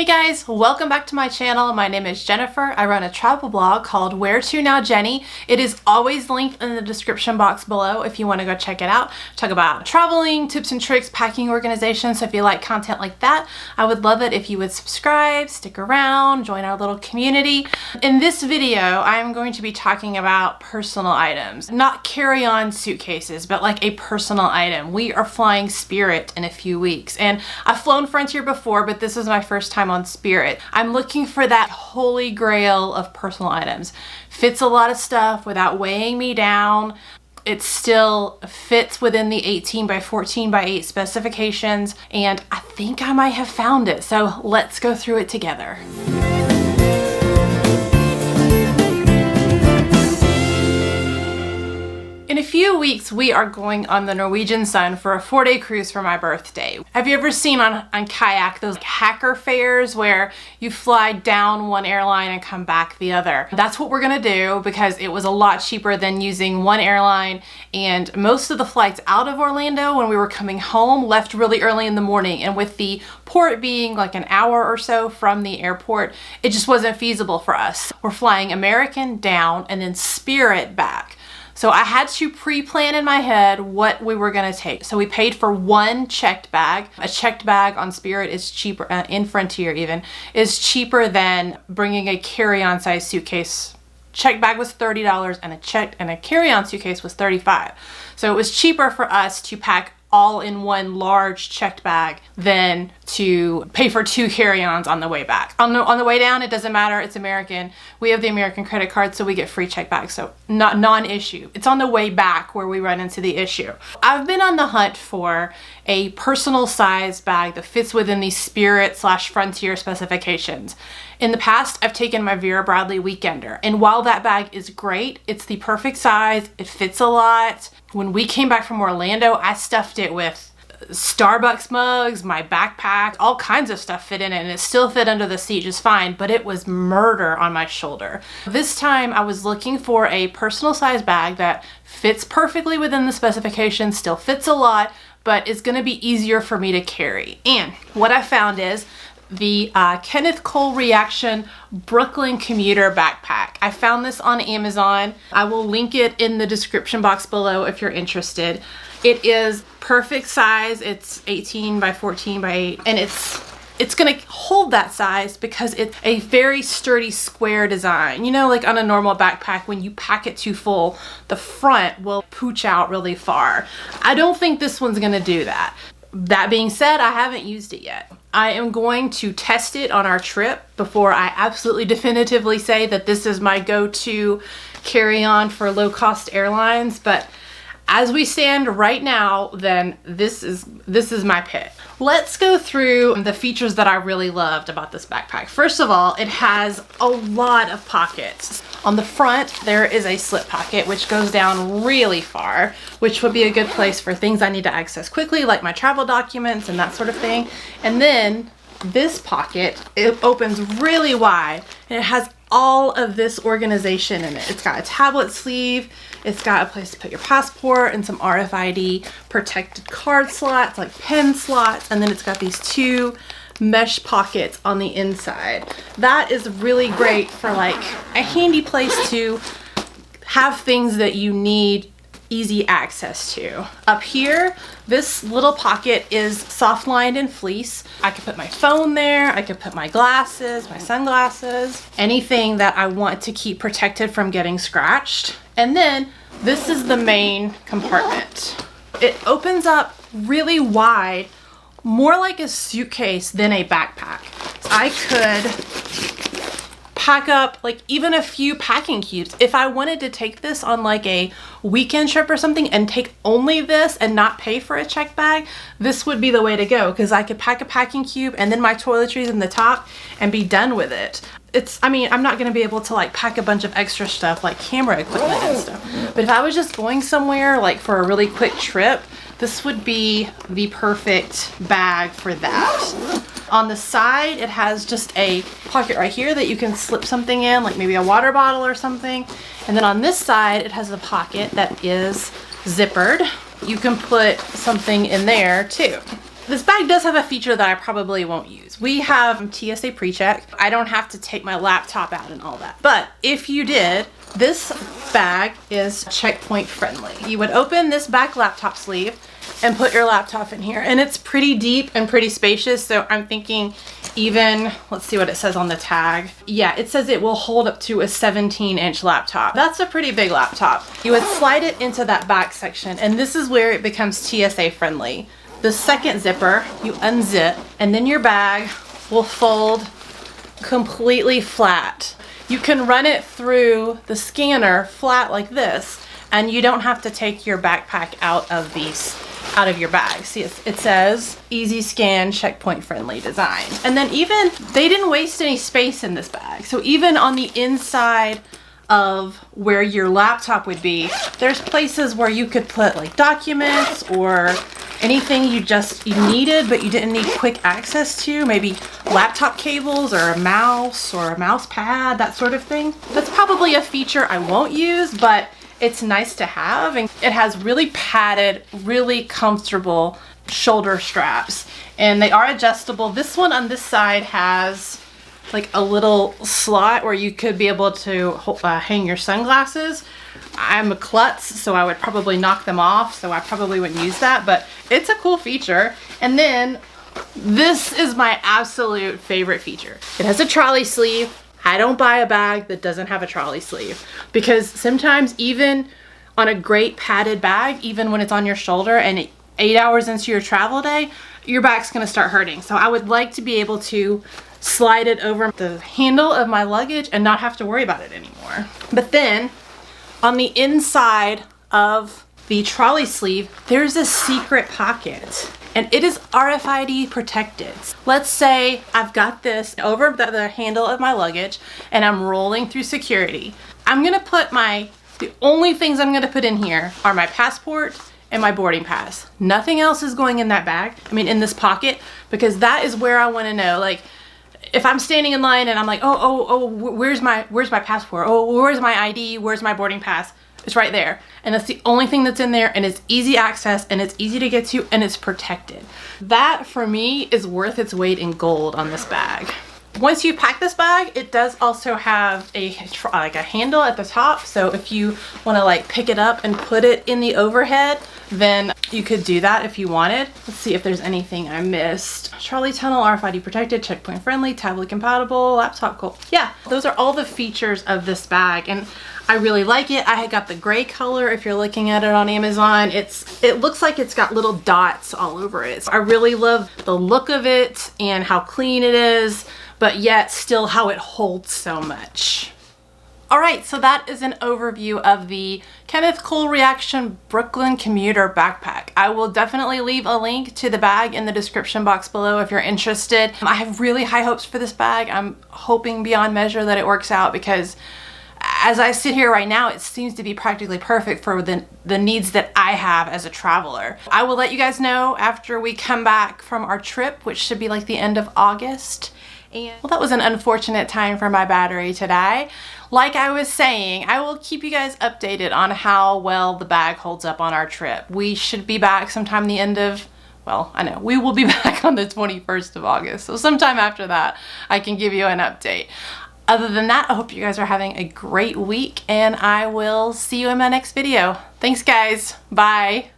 Hey guys, welcome back to my channel. My name is Jennifer. I run a travel blog called Where To Now Jenny. It is always linked in the description box below if you want to go check it out. Talk about traveling, tips and tricks, packing organization. So if you like content like that, I would love it if you would subscribe, stick around, join our little community. In this video, I'm going to be talking about personal items, not carry-on suitcases, but like a personal item. We are flying Spirit in a few weeks, and I've flown Frontier before, but this is my first time on Spirit. I'm looking for that holy grail of personal items. Fits a lot of stuff without weighing me down. It still fits within the 18 by 14 by 8 specifications, and I think I might have found it. So let's go through it together. In a few weeks, we are going on the Norwegian Sun for a 4-day cruise for my birthday. Have you ever seen on kayak those hacker fairs where you fly down one airline and come back the other? That's what we're gonna do because it was a lot cheaper than using one airline, and most of the flights out of Orlando when we were coming home left really early in the morning, and with the port being like an hour or so from the airport, it just wasn't feasible for us. We're flying American down and then Spirit back. So I had to pre-plan in my head what we were gonna take. So we paid for one checked bag. A checked bag on Spirit is cheaper, in Frontier even, is cheaper than bringing a carry-on size suitcase. Checked bag was $30 and a carry-on suitcase was $35. So it was cheaper for us to pack all in one large checked bag than to pay for 2 carry-ons on the way back. On the way down, it doesn't matter, it's American. We have the American credit card, so we get free checked bags, so non-issue. It's on the way back where we run into the issue. I've been on the hunt for a personal size bag that fits within the Spirit/Frontier specifications. In the past, I've taken my Vera Bradley Weekender, and while that bag is great, it's the perfect size, it fits a lot. When we came back from Orlando, I stuffed it with Starbucks mugs, my backpack, all kinds of stuff fit in it, and it still fit under the seat just fine, but it was murder on my shoulder. This time I was looking for a personal size bag that fits perfectly within the specifications, still fits a lot, but is gonna be easier for me to carry. And what I found is the Kenneth Reaction Brooklyn Commuter backpack. I found this on Amazon. I will link it in the description box below if you're interested. It is perfect size. It's 18 by 14 by 8, and it's gonna hold that size because it's a very sturdy square design. You know, like on a normal backpack, when you pack it too full, the front will pooch out really far. I don't think this one's gonna do that. That being said, I haven't used it yet. I am going to test it on our trip before I absolutely definitively say that this is my go-to carry-on for low-cost airlines, but as we stand right now, then this is my pick. Let's go through the features that I really loved about this backpack. First of all, it has a lot of pockets. On the front, there is a slip pocket, which goes down really far, which would be a good place for things I need to access quickly, like my travel documents and that sort of thing. And then this pocket, it opens really wide, and it has all of this organization in it. It's got a tablet sleeve, it's got a place to put your passport and some RFID protected card slots, like pen slots, and then it's got these 2 mesh pockets on the inside. That is really great for like a handy place to have things that you need easy access to. Up here, this little pocket is soft lined in fleece. I could put my phone there, I could put my glasses, my sunglasses, anything that I want to keep protected from getting scratched. And then this is the main compartment. It opens up really wide, more like a suitcase than a backpack. So I could pack up like even a few packing cubes. If I wanted to take this on like a weekend trip or something and take only this and not pay for a checked bag, this would be the way to go, because I could pack a packing cube and then my toiletries in the top and be done with it. I mean, I'm not gonna be able to like pack a bunch of extra stuff like camera equipment and stuff. But if I was just going somewhere like for a really quick trip, this would be the perfect bag for that. On the side, it has just a pocket right here that you can slip something in, like maybe a water bottle or something. And then on this side, it has a pocket that is zippered. You can put something in there too. This bag does have a feature that I probably won't use. We have TSA pre-check. I don't have to take my laptop out and all that. But if you did, this bag is checkpoint friendly. You would open this back laptop sleeve and put your laptop in here, and it's pretty deep and pretty spacious. So I'm thinking even, let's see what it says on the tag. Yeah, it says it will hold up to a 17-inch laptop. That's a pretty big laptop. You would slide it into that back section, and this is where it becomes TSA friendly. The second zipper, you unzip, and then your bag will fold completely flat. You can run it through the scanner flat like this, and you don't have to take your backpack out of your bag. See, it says easy scan, checkpoint friendly design. And then even, they didn't waste any space in this bag. So even on the inside of where your laptop would be, there's places where you could put like documents or anything you needed but you didn't need quick access to, maybe laptop cables or a mouse pad, that sort of thing. That's probably a feature I won't use, but it's nice to have. And it has really padded, really comfortable shoulder straps, and they are adjustable. This one on this side has like a little slot where you could be able to hang your sunglasses. I'm a klutz, so I would probably knock them off, so I probably wouldn't use that, but it's a cool feature. And then this is my absolute favorite feature. It has a trolley sleeve. I don't buy a bag that doesn't have a trolley sleeve, because sometimes even on a great padded bag, even when it's on your shoulder and 8 hours into your travel day, your back's gonna start hurting. So I would like to be able to slide it over the handle of my luggage and not have to worry about it anymore. But then on the inside of the trolley sleeve, there's a secret pocket, and it is RFID protected. Let's say I've got this over the handle of my luggage and I'm rolling through security. I'm gonna put the only things I'm gonna put in here are my passport and my boarding pass. Nothing else is going in that bag, in this pocket, because that is where I wanna know, like, if I'm standing in line and I'm like, oh, where's my passport? Oh, where's my ID? Where's my boarding pass? It's right there. And that's the only thing that's in there, and it's easy access, and it's easy to get to, and it's protected. That, for me, is worth its weight in gold on this bag. Once you pack this bag, it does also have a handle at the top. So if you want to like pick it up and put it in the overhead, then you could do that if you wanted. Let's see if there's anything I missed. Trolley tunnel, RFID protected, checkpoint friendly, tablet compatible, laptop cool. Yeah, those are all the features of this bag, and I really like it. I had got the gray color. If you're looking at it on Amazon, it looks like it's got little dots all over it. So I really love the look of it and how clean it is, but yet still how it holds so much. All right, so that is an overview of the Kenneth Cool Reaction Brooklyn Commuter backpack. I will definitely leave a link to the bag in the description box below if you're interested. I have really high hopes for this bag. I'm hoping beyond measure that it works out, because as I sit here right now, it seems to be practically perfect for the needs that I have as a traveler. I will let you guys know after we come back from our trip, which should be like the end of August. And well, that was an unfortunate time for my battery today. Like I was saying, I will keep you guys updated on how well the bag holds up on our trip. We should be back sometime the end of, well, I know, we will be back on the 21st of August. So sometime after that, I can give you an update. Other than that, I hope you guys are having a great week, and I will see you in my next video. Thanks, guys. Bye.